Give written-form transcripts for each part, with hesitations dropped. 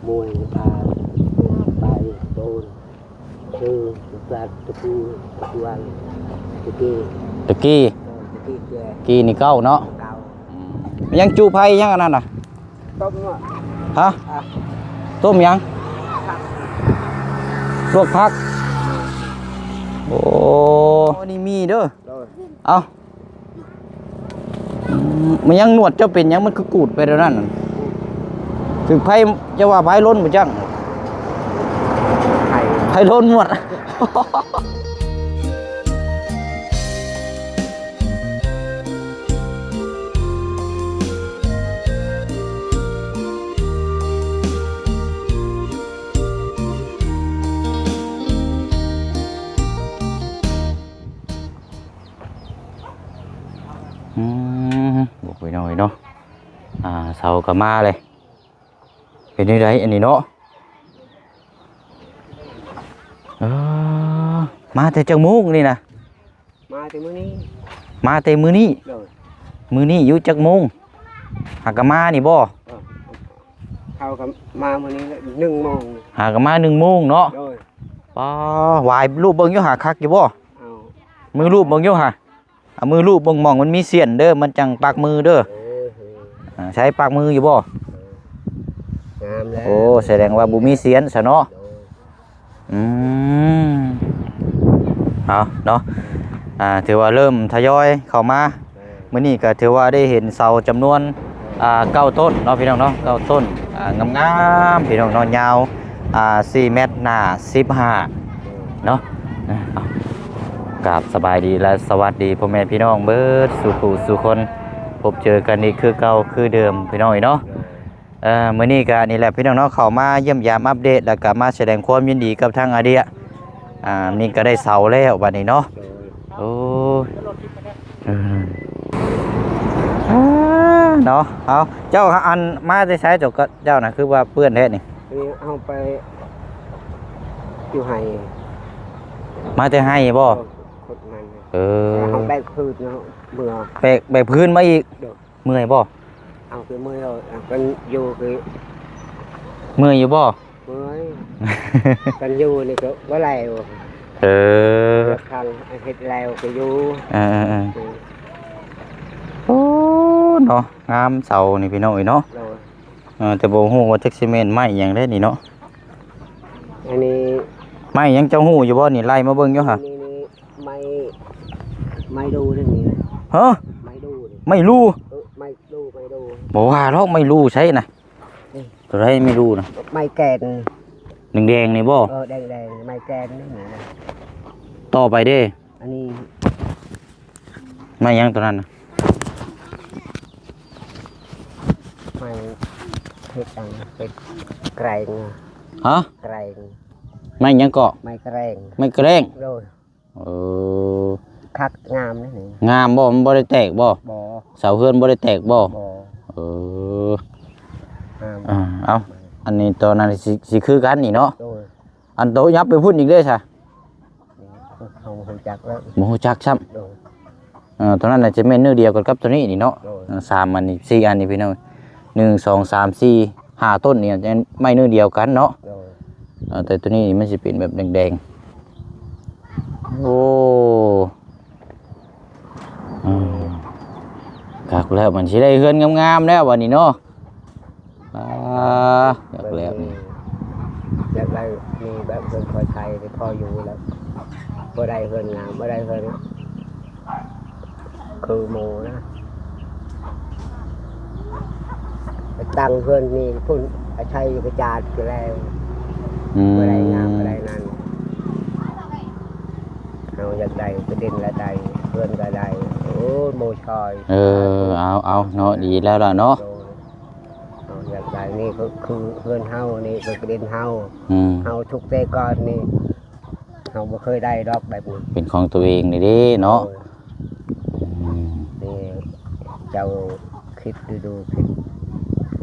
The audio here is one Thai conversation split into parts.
มวยพาไปโดนชื่อปลาตะปูตะวันตะกี้ตะกี้กี้นี่เก้าเนาะยังจูไผ่ยังอันนั้นน่ะต้มฮะต้มยังลวกผักโอ้นี่มีเด้อเอามันยังหนวดเจ้าเป็นยังมันคือกูดไปแล้วนั่นถึงไผ่จะว่าไผ่ล้นบ่จังไผ่ล้นหมดบอกไปหน่อยเนาะเสาก็มาเลยเป็นยังไงอันนี้เนาะมาแต่จังมุกนี่นะมาแต่มื้อนี้มาแต่มื้อนี้อยู่จักมุงหากมานี่บ่เขาก็มามื้อนี้1 โมงหากมา1 โมงเนาะป้าวายรูปเบิ่งอยู่หาคักอยู่บ่มือรูปเบิ่งอยู่หาเอามือรูปเบิ่งมองมันมีเสียนเด้อมันจังปากมือเด้อใช้ปากมืออยู่บ่โอ้แสดงว่าบุมีเสียนซะเนาะเอาเนาะถือว่าเริ่มทยอยเข้ามามื้อนี้ก็ถือว่าได้เห็นเสาจำนวน9 ต้นเนาะพี่น้องเนาะ9 ต้นงามๆพี่น้องเนาะยาว4 เมตรหน้า15เนาะกราบสบายดีและสวัสดีพ่อแม่พี่น้องเบิดสู่ผู้สู่คนพบเจอกันอีกคือเก่าคือเดิมพี่น้องเนาะมื้อนี้ก็นี่แหละพี่น้องเนาะเข้ามาเยี่ยมยามอัปเดตแล้วก็มาแสดงความยินดีกับทางอาเดียนี่ก็ได้เสาแล้วบัดนี้เนาะโอ้เนาะเอาเจ้าอันมาได้ใช้จบก็เจ้าน่ะคือว่าเปื้อนแท้นี่เอาไปอยู่ให้มาแต่ให้บ่เอาแบกพื้นเนาะเมื่อแบกพื้นมาอีกเมื่อยบ่เอาคือเมื่อยกันอยู่คือเมื่อยอยู่บ่เมื่อยกันอยู่นี่ก็บ่ไหลทางเฮ็ดแล้วก็อยู่โอ้เนาะงามเสานี่พี่น้องเนาะแต่บ่ฮู้ว่าจักซิเมนต์ไม้หยังได้นี่เนาะอันนี้ไม้ยังเจ้าฮู้อยู่บ่นี่ไล่มาเบิ่งอยู่ค่ะไม่ดูเรื่องนี้ฮะไม่รู้บ่ว่าหรอกไม่รู้ใช่น่ะตัวใดไม่รู้นะไม้แก่นแดงๆนี่บ่แดงไม้แก่นนี่นะต่อไปเด้อันนี้ไม้ยังตัวนั้นน่ะไม้เฮ็ดจังเป็นแกรงฮะแกรงไม้ยังเกาะไม้แกรงโดยคักงามนี่งามบ่มันบ่ได้แตกบ่เสาเฮือนบ่ได้แตกบ่เอาอันนี้ตัวนั้นสิคือกันนี่เนาะอันโตยับไปพุ่นอีกเด้อซะเฮาฮู้จักแล้วบ่ฮู้จักซ้ำตัวนั้นน่ะจะแม่นเนื้อเดียวกันกับตัวนี้นี่เนาะ3อันนี่4อันนี่พี่น้อง1 2 3 4 5ต้นนี่ไม่เนื้อเดียวกันเนาะแต่ตัวนี้มันสิเป็นแบบแดงๆโอ้กักแล้วมันสิได้เฮือนงามๆแล้ววันนี้เนาะกักแล้วนี่อยากได้มีแบบเฮือนคอยไทยที่พออยู่แล้วบ่ได้เฮือนงามบ่ได้เฮือนคือหมู่นะตั้งเฮือนนี่พุ่นใช้กระจาดอยู่แล้วบ่ได้งามบ่ได้นั่นเราอยากได้ประเด็นละใดเพื่อนละใดโอ้โมชอยเอาเนาะดีแล้วล่ะเนาะอยากได้นี่ก็คือเพื่อนเฮานี่ก็ประเด็นเฮาทุกเตก่อนนี่เฮาบ่เคยได้ดอกแบบนี้เป็นของตัวเองนี่เด้เนาะนี่เจ้าคิดดูคิด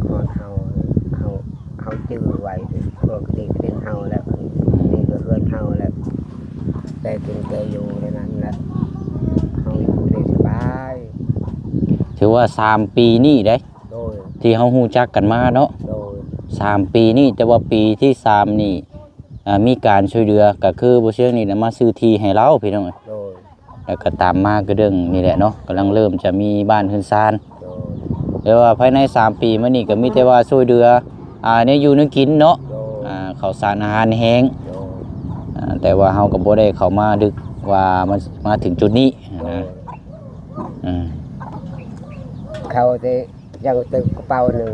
ก่อนเฮาจื้อไว้พวกนี้ประเด็นเฮาแล้วนี่ก็เพื่อนเฮาแล้วแต่กินแกอยู่ในนั้นแหละเขาอยู่ได้สบายถือว่า3 ปีนี่ได้ที่เขาฮู้จักกันมาเนาะ 3 ปีนี่แต่ว่าปีที่3นี่มีการช่วยเหลือก็คือบ่เชียงนี่มาซื้อที่ให้เราพี่น้อง โดย แล้วก็ตามมาก็เรื่องนี่แหละเนาะกำลังเริ่มจะมีบ้านเฮือนซาน โดย เดี๋ยวว่าภายใน3 ปีมานี่ก็มีแต่ว่าช่วยเหลือเนี่ยอยู่นึกกินเนาะ โดย ข้าวสารอาหารแห้ง โดย แต่ว่าเฮาก็บ่ได้เข้ามาดึกว่ามันมาถึงจุดนี้ โด นะ ย อืม เขาจะยังตึกกระเป๋าหนึ่ง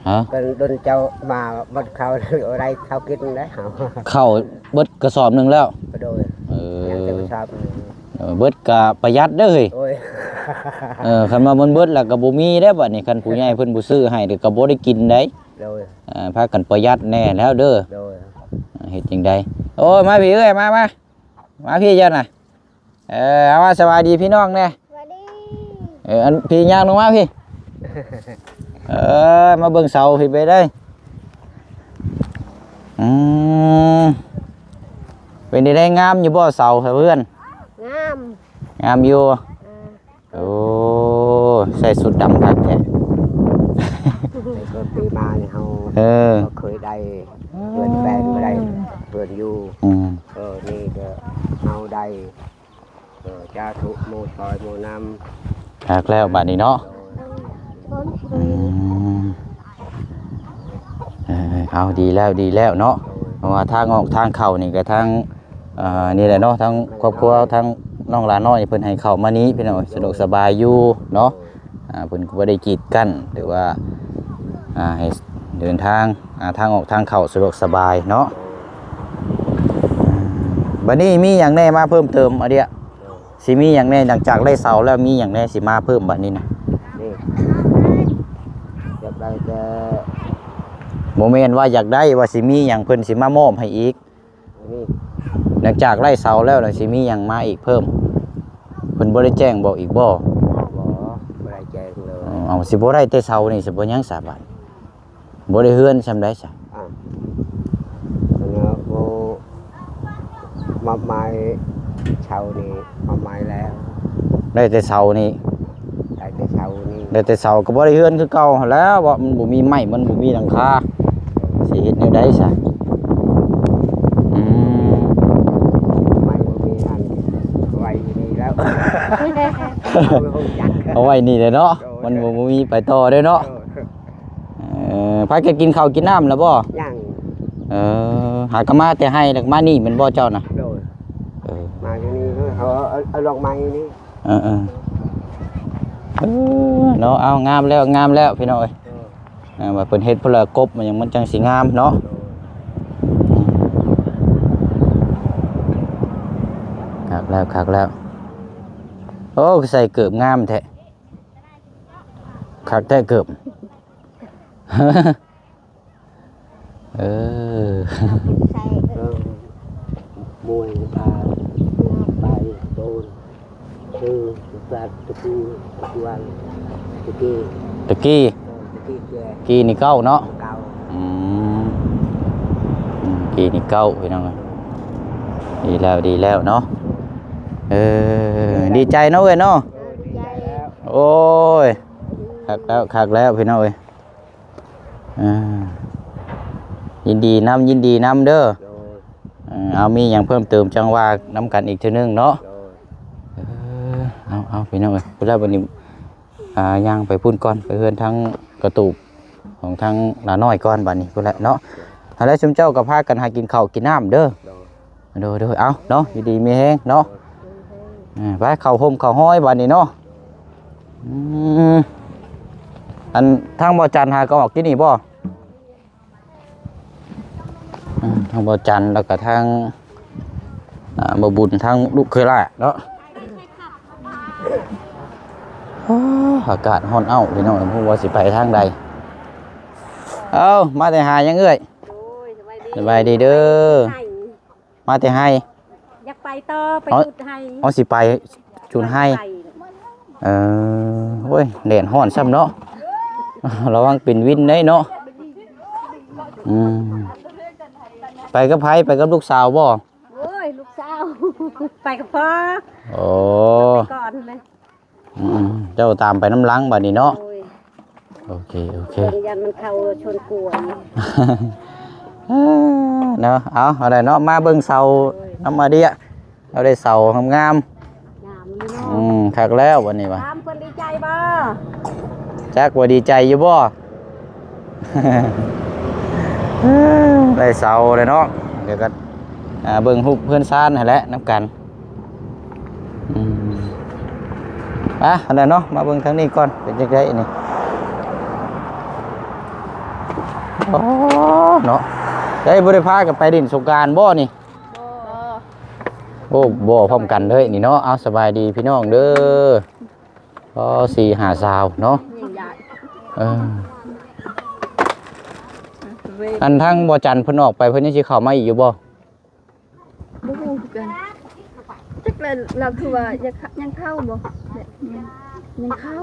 ฮะ เป็นโดนเจ้ามาบัดเขาอะไรเขากินได้หา เข้าเบิดกระสอบหนึงแล้ว ก็โดย เอ ยังจะ อ ไปชอบ เบิดก็ประหยัดเด้อเฮ้ย โอ้ย คันมามันเบิดแล้วก็บ่มีเด้อบัดนี้คันผู้ใหญ่เพิ่นบ่ซื้อให้เดี๋ยวก็บ่ได้กินได้ โดย พากันประหยัดแน่แล้วเด้อ โดย เฮ็ดจังไดโอ้ยมาพี่เอ้ยมาพี่เจ้าน่ะเอามาสวัสดีพี่น้องแน่ สวัสดี อันพี่ย่างลงมาพี่ มาเบิ่งเสาพี่ไปได้เป็นได้งามอยู่บ่เสาเพื่อน งาม งามอยู่โอ้ใส่สุดดำคักแท้ ในก็ปีมาเนี่ยเขา เคยได้เพื่อนแฟนไม่ได้เพื่อนอยู่นี่ก็เอาได้จ้าทุกโมซอยโมน้ำ คักแล้วบัดนี้เนาะ ชน เอาดีแล้วเนาะเพราะว่าทางออกทางเข้านี่ก็ทางนี่แหละเนาะทางครอบครัวทางน้องหลานน้อยเพิ่นให้เข้ามานี้พี่น้องสะดวกสบายอยู่เนาะเพิ่นก็บ่ได้กีดกั้นหรือว่าให้เดินทางทางออกทางเข้าสะดวกสบายเนาะบัดนี้มีหยังแน่มาเพิ่มเติมอะเดียสิมีหยังแน่หลังจากไล่เสาแล้วมีหยังแน่สิมาเพิ่มบัดนี้นะ นี่อยากได้แต่ โมเมนต์ว่าอยากได้ว่าสิมีหยังเพิ่นสิมามอบให้อีก นี่ หลังจากไล่เสาแล้วสิมีหยังมาอีกเพิ่มเพิ่นบ่ได้แจ้งบอกอีกบ่ บ่ได้แจ้งเลย เอาสิบ่ได้แต่เสานี่สิบ่ยังสาบานบ่ได้เฮือนซำได้ซะ แล้วโอ้มาไม้เช่านี่มาไม้แล้ว ได้แต่เสานี่ ได้แต่เช่านี่ ได้แต่เสาก็บ่ได้เฮือนคือเก่าหั้นแหล้วว่ามันบ่มีไม้มันบ่มีหลังคาสิเฮ็ดแนวใดซะอืม ไม่มีอันไว้อยู่นี่แล้วจัก เอาไว้นี่เลยเนาะมันบ่มีไปต่อเด้อเนาะพากันกินข้าวกินน้ำแล้วบ่ ย่าง หากะมาแต่ให้แล้วมานี่แมันบ่เจ้าน่ะ โดยมาที่นี่เขาเอาลงไม้นี่ เนาะเอางามแล้วพี่น้องเอ้ยว่าเพิ่นเฮ็ดเพื่อกบมันยังมันจังสิงามเนาะคักแล้วโอ้ใส่เกือบงามแท้คักแท้เกือบ ใส่ มวยพาไปโดนคือปลาตะปูตะปูอันตะกี้ ตะกี้ ตะกี้แก กี้นี่เก้าเนาะ เก่า กี้นี่เก้าพี่น้องดีแล้วเนาะดีใจเนาะเว้ยเนาะ ดีใจแล้ว โอ้ยคักแล้วพี่น้องเอ้ยยินดีนำเด้อ โดย เอามีอย่างเพิ่มเติมจังว่าน้ำกันอีกทีนึงเนาะ โดย เอาพี่น้องเอ้ยเวลาวันนี้ย่างไปพุ่นก่อนไปเฮือนทั้งกระตูบของทั้งหลาน้อยก่อนบัดนี้พุ่นแหละเนาะแล้วชุมเจ้ากับพากันหากินข้าวกินน้ำเด้อ โดย เด้อเอาเนาะอยู่ดีมีแฮงเนาะไปเข้าห่มเข้าห้อยบัดนี้เนาะอันทางบ่อจันหาก็ออกที่นี่บ่ทางบ่อจันแล้วก็ทางบ่บุญทางลูกเคยล่าเนาะอากาศร้อนเอ้าพี่น้องผมว่าสิไปทางใดเอามาแต่หายังเอ้ยสบายดีเด้อมาแต่ให้ อยากไปต่อไปจุดให้ เอาสิไปจุนให้โอ้ยแดดร้อนซ้ำเนาะระวังเป็นวินได้เนาะไปกับไผไปกับลูกสาวบ่ โอ้ยลูกสาวไปกับพ่อ โอ้ ไปก่อนเลย เจ้าตามไปน้ำล้างบัดนี้เนาะ โอ้ย โอเคยันมันเข้าชนกลัว เนาะเอาอะไรเนาะมาเบิ่งเสาน้ำมาเดียเราได้เสางามๆคักแล้ววันนี้วะ ตามเพิ่นดีใจบ่ จักว่าดีใจอยู่บ่ ได้เสาเลยเนาะเดี๋ยวก็เบิ่งรูปเพื่อนซ่านให้แหละน้ำกันอะไรเนาะมาเบิ่งทางนี้ก่อนเป็นจังไดนี่โอ้เนาะได้บ่ได้พากันไปดินสงกรานต์บ่นี่โอ้บ่พร้อมกันเด้อนี่เนาะเอาสบายดีพี่น้องเด้อก็4-5 สาวเนาะอันทั้งบ่จันเพิ่นออกไปเพิ่นยังสิเข้ามาอีกอยู่บ่บ่ฮู้กันจักเลยเราคือว่ายังเข้าบ่ยังเข้า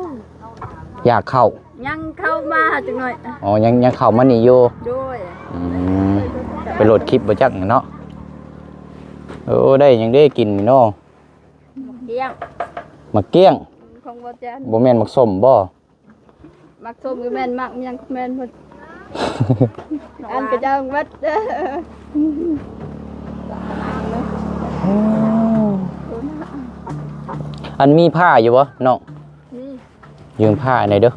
อยากเข้า ยังเข้ามาจังหน่อย อ๋อยังเข้ามานี่อยู่ โดย ไปโหลดคลิปบ่จักเนาะโอ้ได้ยังได้กินนี่เนาะ เกี้ยง มะเกี้ยง ของบ่จัน บ่แม่นมักส้มบ่ มักส้มก็แม่นมักยังแม่นเพิ่นอันก็จังวัดอันมีผ้าอยู่บ่น้อง นี่ ยืมผ้าหน่อยเด้อ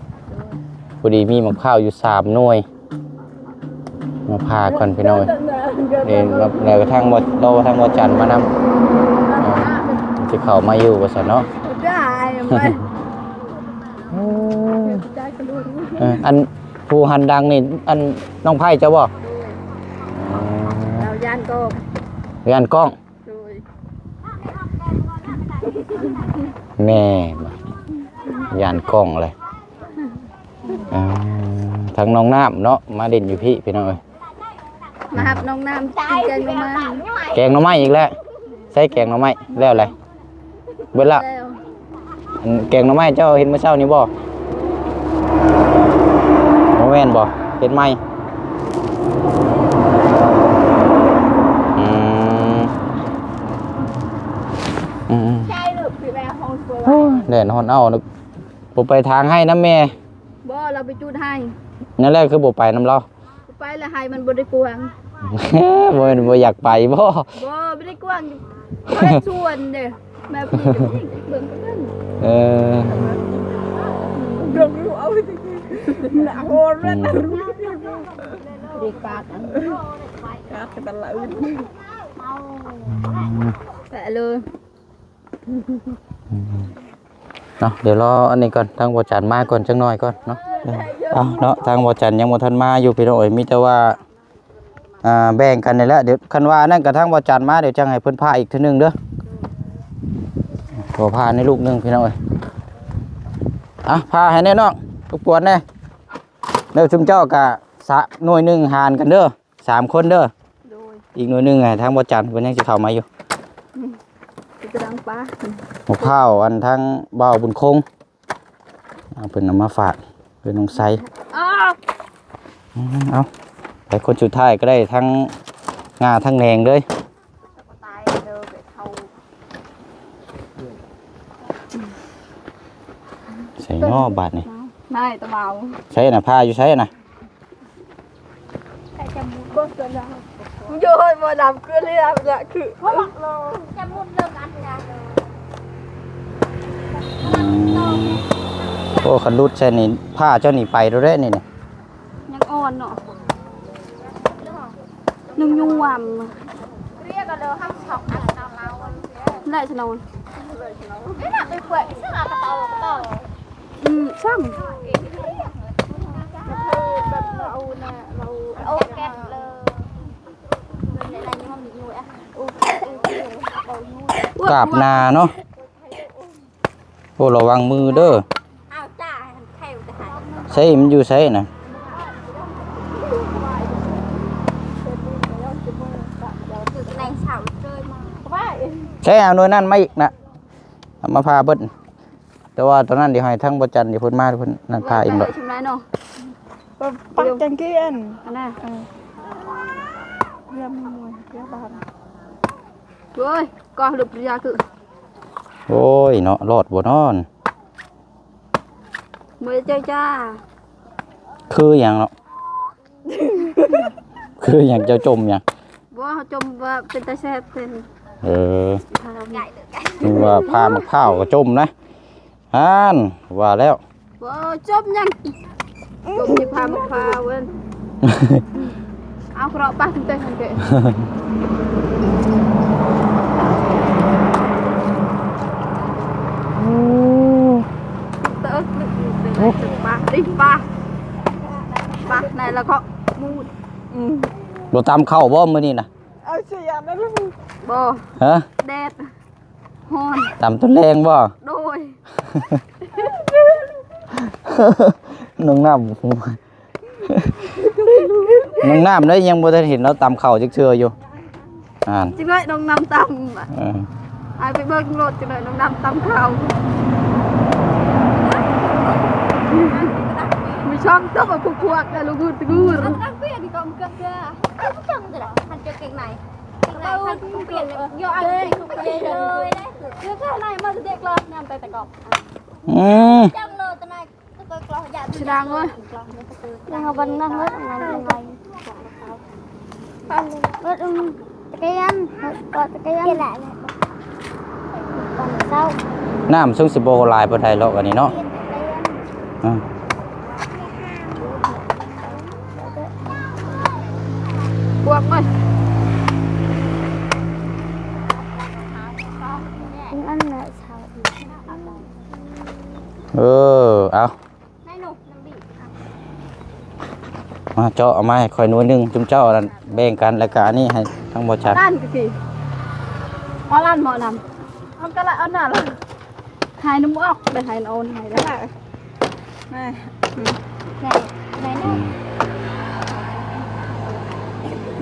พอดีมีมะพร้าวอยู่3หน่วยมาพาก่อนพี่น้อยแล้วกระทั่งบ่ทางบ่จันมานำสิเข้ามาอยู่ว่าซั่นเนาะ ได้มั้ยได้ก็รู้ อันผู้หันดังนี่อันน้องไผ่เจ้าบ่ เราย่านก็ งานกล้อง โดย แม่ยานกล้องเลยทางน้องน้ำเนาะมาเด่นอยู่พี่น้องเอ้ย มาหับน้องน้ำกินแกงมา แกงหน่อไม้อีกแล้วใส่แกงหน่อไม้แล้วอะไรเบิดละ แล้ว แกงหน่อไม้เจ้าเห็นเมื่อเช้านี้บ่โมแม่นบ่เห็นไหมใช่ลูกพี่แม่ห้องสวย เด่นฮอนเอานึกบ่ไปทางให้นะแม่ บ่เราไปจุดให้ นั่นแหละคือบ่ไปน้ำเรา ไปแล้วให้มันบ่ได้กวาง บ่อยากไปบ่ บ่ไม่ได้กวางเขาได้ชวนเด้แม่พี่เบิ่งกัน เออ เบิ่งรู้เอาสิหนักโหดเลยดีกากกันตลอดแปะเลย เนาะเดี๋ยวรออันนี้ก่อนทางบ่จันมาก่อนจังหน่อยก่อนเนาะเอาเนาะทางบ่จันยังบ่ทันมาอยู่พี่น้องเอ้ยมีแต่ว่าแบ่งกันนี่แหละเดี๋ยวคันว่านั่นกระทั่งบ่จันมาเดี๋ยวจังให้เพิ่นพาอีกเทื่อนึงเด้อขอพาในลูกนึงพี่น้องเอ้ยพาให้แน่น้องทุกปวดแน่เด้อชุมเจ้ากะสะหน่วยนึงหารกันเด้อ3คนเด้ออีกหน่วยนึงให้ทางบ่จันเพิ่นยังสิเข้ามาอยู่จะดังป้า หมูข้าวอันทั้งเบาบุญคงเพิ่นนำมาฝากเพิ่นน้องไซเอาไปคนสุดท้ายก็ได้ทั้งงาทั้งแหนงเลยใส่ง้อบาดนี่ ได้ตะเบา ใช้น่ะผ้าอยู่ใช้น่ะ ใส่จมูกก็สวยโยนมาดำเกลือเลยอ่ะคือเพราะหลักโลจมูกเลิกอันยาเลย โอ้คันรุดใช่นี่ผ้าเจ้านี่ไปแล้วเด้นี่เนี่ย ยังอ่อนเนาะนุ่มยวมเรียกกันเลยห้ามช็อกอันเราได้ชนวนไม่หนักไปเปื่อยซึ่งอากาศต่อช่างแบบเราเนี่ยเราโอเคเลยกราบนาเนาะโอ้ระวังมือเด้อใช้มันอยู่ใช้น่ะใช้เอาหน่วยนั่นมาอีกนะเอามาพาเบิ้ลแต่ว่าตอนนั้นเดี๋ยวให้ทั้งบ่จันเดี๋ยวเพิ่นมาเพิ่นนั่นพาอีกดอก ชิมไรเนาะ ปักจังกี้อัน น่ะ เรียมมวยเรียบาน เว้ยก็หลุดปริยาคือ โอ้ยเนาะรอดบ่นอน มือเจ้าจ้า คืออย่างเนาะ คืออย่างเจ้าจมอย่าง บ่จมว่าเป็นตาแซ่บเป็น เออนึกว่าพามะพร้าวก็จมนะอ่านว่าแล้ว บ่จมยังจมที่พามะพร้าวเว้นเอากระปะถึงเตยทันเกะเตอะปะดิปะไหนแล้วก็มูด บ่ตามเข้าบ่มื้อนี้น่ะ เอาเสียนะลูก บ่ ฮะ แดดฮ้อน ตามต้นแรงบ่ โดย น้องน้ำน้องน้ำได้ยังบ่ทันเห็นเราตามเข้าจักเทื่ออยู่อ่าน จังเลยน้องน้ำตำไอไปเบิ่งรถจังเลยน้องน้ำตำข้าวมีช่องตัวแบบพวกแต่ลูกกูตะกูรตั้งเปลี่ยนก็มันเกิดเกลือทุกช่องเลยทันเจอเก่งไหนทันเปลี่ยนเลยย่ออะไรเปลี่ยนเลยเชื่อแค่ไหนมาเด็กเลยนำไปแต่กอบจังเลยตอนไหนก็กลอหยาดชิดังเลยยังเอาบันนั่งรถอะไรยังไงรถตะเกียงก็ตะเกียงแหละตอนเช้า น้ำซึ่งสิบ่หลายปานใดหรอกอันนี้เนาะบวกเลยอันไหนเช้า เอามาเจาะเอามาให้ค่อยหน่วยนึงจุ่มเจ้านั่นแบ่งกันแล้วก็อันนี้ให้ทั้งบ่ชัด ด้านก็คือหมอล้านหมอนำเอาก็ละเอาหน่าละหายน้ำออกได้หายโอนหายได้ละไหน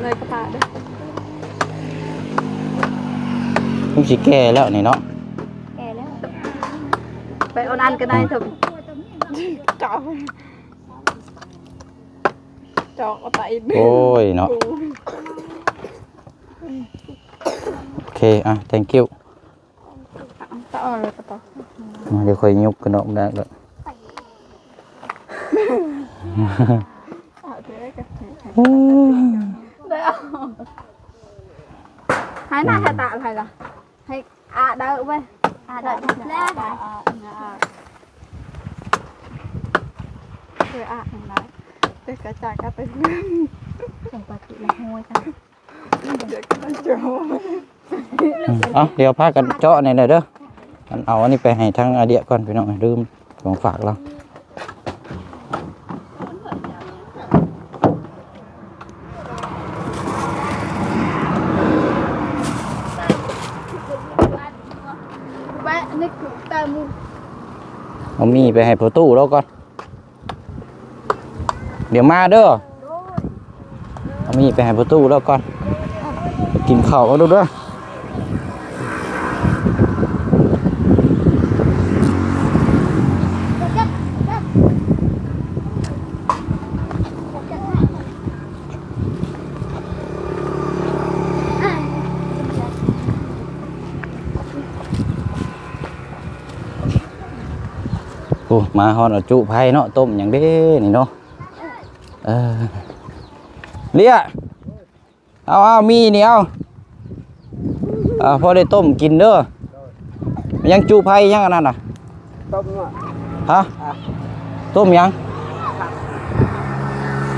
เลยกระตาด้วย ต้องสิแก่แล้วนี่เนาะ แก่แล้วไปเอาอันก็ได้เถอะ เจาะเอาไป โอ้ยเนาะโอเคthank you ต่อเลยต่อ มาเดี๋ยวค่อยยกขึ้นออกได้แล้ว หายหน้าหายตาอะไรล่ะให้เดินไปเดินแล้วคืออย่างไรเด็กกระจายกันไปส่งปฏิละหัวจังเด็กกันเจ้าเดี๋ยวพากันเจาะนี่เลยเด้อเอาอันนี้ไปให้ทางอาเดียก่อนพี่น้องลืมของฝากเราเอามีไปให้ประตูแล้วก่อนเดี๋ยวมาเด้อเอามีไปให้ประตูแล้วก่อนกินข้าวก็ดูด้วยโอ้มาฮอนเอาจุไผ่เนาะต้มอย่างเด้นี่เนาะเลี้ยเอามีนี่เอาพอได้ต้มกินเด้อยังจุไผ่ยังอันนั้นน่ะ ต้ม ฮะต้มยัง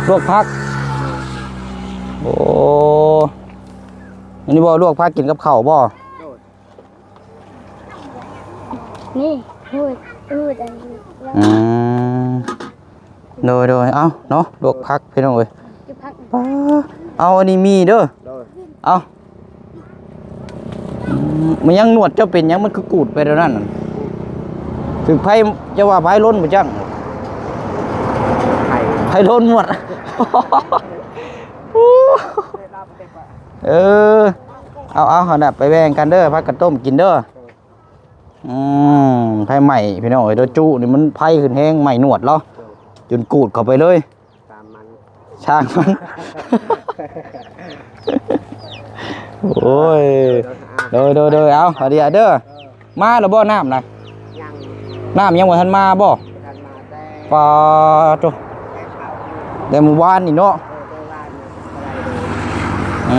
ลวกผักโอ้อันนี้บ่ลวกผักกินกับข้าวบ่ นี่พูดอันนี้โดยเอาเนาะลวกผักพี่น้องเอ้ยเอาอันนี้มีเด้อเอามันยังหนวดเจ้าเป็นยังมันคือกูดไปแล้วนั่นถึงไผ่จะว่าไผ่ล้นบ่จังไผ่ล้นหมดเอาน่ะไปแบ่งกันเด้อพักกันต้มกินเด้อไผ่ใหม่พี่น้องเอ้ยเด้อจุนี่มันไผ่ขึ้นแห้งใหม่หนวดเหรอจนกูดเข้าไปเลยตามมันช่างมันโอ้ยโดยเอาเดี๋ยวเด้อมาแล้วบ่น้ำนะน้ำยังบ่ทันมาบ่ปลาโต แต่เมื่อวานนี่เนาะ ไปบ้านอะไร อื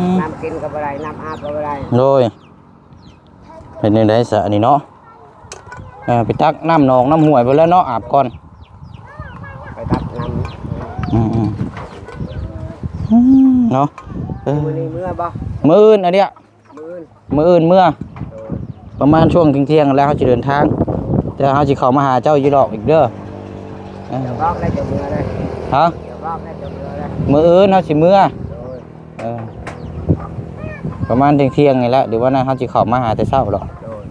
ม น้ำกินกับอะไรน้ำอาบกับอะไร โดยเป็นยังไงซะนี่เนาะไปตักน้ำหนองน้ำห้วยไปแล้วเนาะอาบก่อน ไปตักน้ เนาะ ำมือนี้เมื่อบ่ มื้ออื่นอันเนี้ย มือ มื้ออื่นเมื่อ โดย ประมาณช่วงเที่ยงๆแล้วเขาจะเดินทางแต่เขาจะเข้ามาหาเจ้าอยู่ดอกอีกเด้อ เดี๋ยวรอบได้จะเมื่อเลย ฮะ เดี๋ยวรอบได้จะเมื่อเลย มื้ออื่นเขาสิเมื่อ โดย เออประมาณเที่ยงๆนี่แหละเดี๋ยววันนั้นเขาจะเข้ามาหาแต่เช้าดอก โดย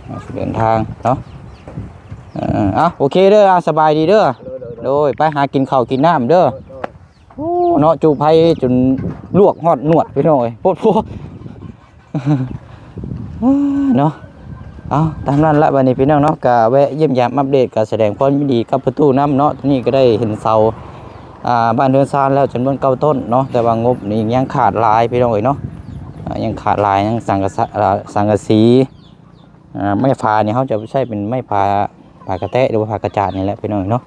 เขาสิเดินทางเนาะโอเคเด้อสบายดีเด้อ โดย โดยไปหากินข้าวกินน้ำเด้อ โดย โอ้เนาะจูไผจนลวกฮอดหนวดไปหน่อยโพดโพ เนาะเอาตามนั้นละวันนี้พี่น้องเนาะก็แวะเยี่ยมยามอัปเดตก็แสดงความยินดีกับประตูน้ำเนาะที่นี่ก็ได้เห็นเสาบ้านเรือนซานแล้วจำนวน9ต้นเนาะแต่ว่างบนี่ยังขาดหลายพี่น้องเอ้ยเนาะยังขาดหลายยังสังกะสีไม้ฟ้าเนี่ยเขาจะใช้เป็นไม้ผ้ากระแตะหรือว่าผ้ากระจาดนี่แหละพี่น้องเนาะ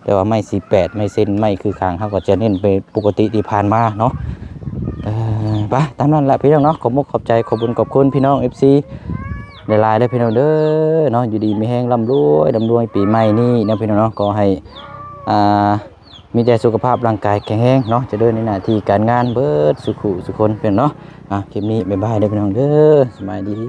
แต่ว่าไม้48ไม้เส้นไม้คือคางเขาก็จะเน้นไปปกติที่ผ่านมาเนาะไปตามนั้นแหละพี่น้องเนาะขอบมุกขอบใจขอบคุณขอบคุณพี่น้อง FC หลายๆได้พี่น้องเด้อเนาะอยู่ดีมีแห้งร่ำรวยปีใหม่นี้นะพี่น้องเนาะก็ให้มีแต่สุขภาพร่างกายแข็งแรงเนาะจะเดินในหน้าที่การงานเบิดสุขสุขคนเป็นเนาะคลิปนี้บ๊ายบายได้พี่น้องเด้อสบายดี